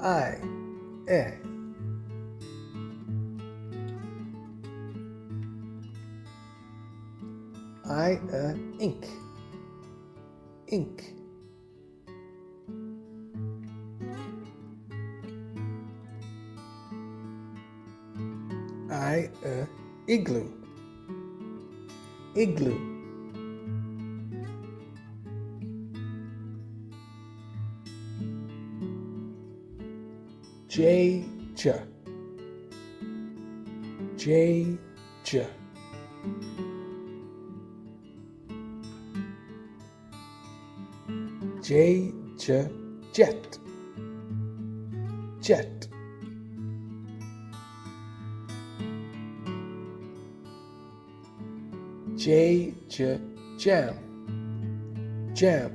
I, air. Ink, ink. Igloo, igloo. J, J, jet, jet. Jam, jam.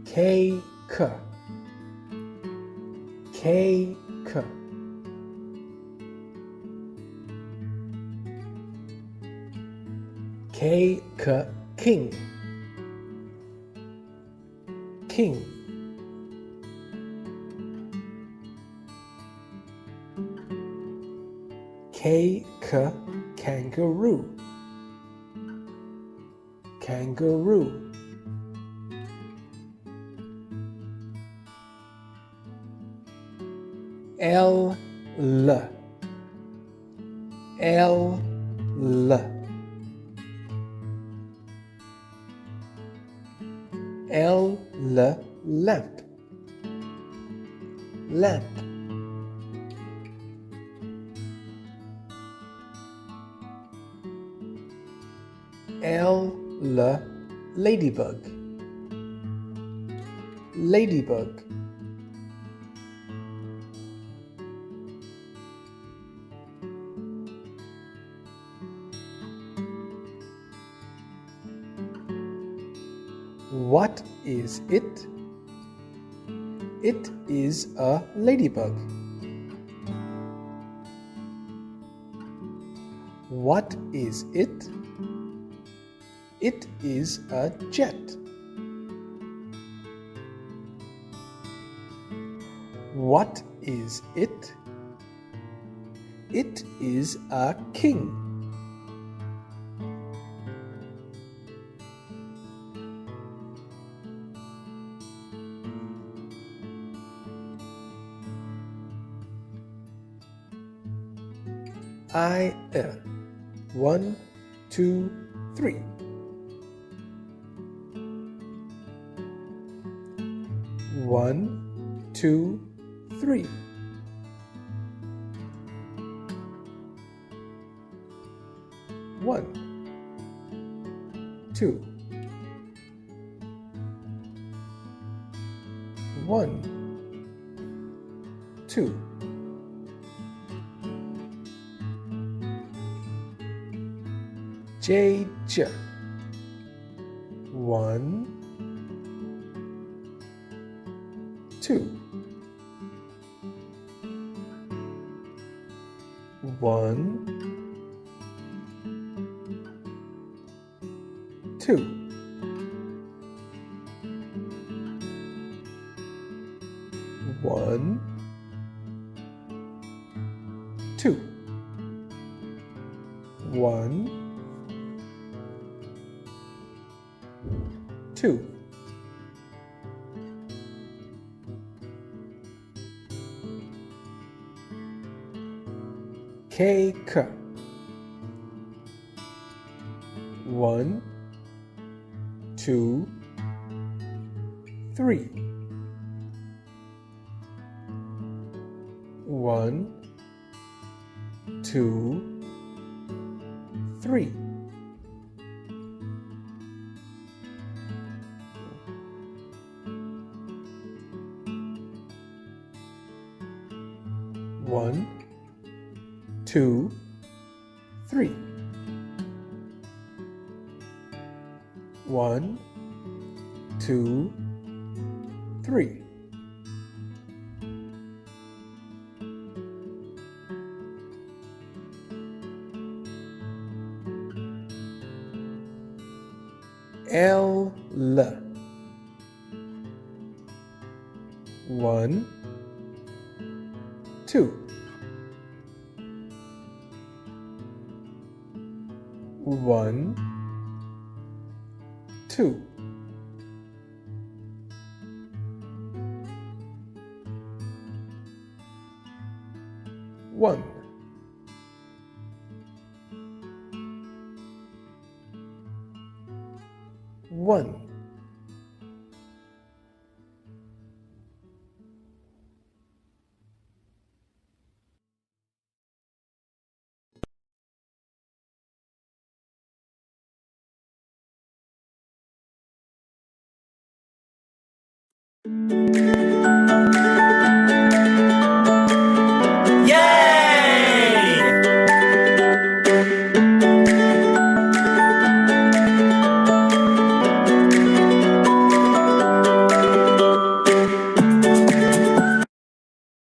Cake, cake. Cake, king, king. Cake, kangaroo, kangaroo. L, L, lamp, lamp. Ladybug, ladybug. What is it? It is a ladybug. What is it? It is a jet. What is it? It is a king. One, two, three. One, two, three. One, two. One, two. J, one, two. One, two. One, two. One, two. Cake. One, two, three. One, two, three. One, two, three. One, two, three. L. 1, 2. 1, 2. 1. 1.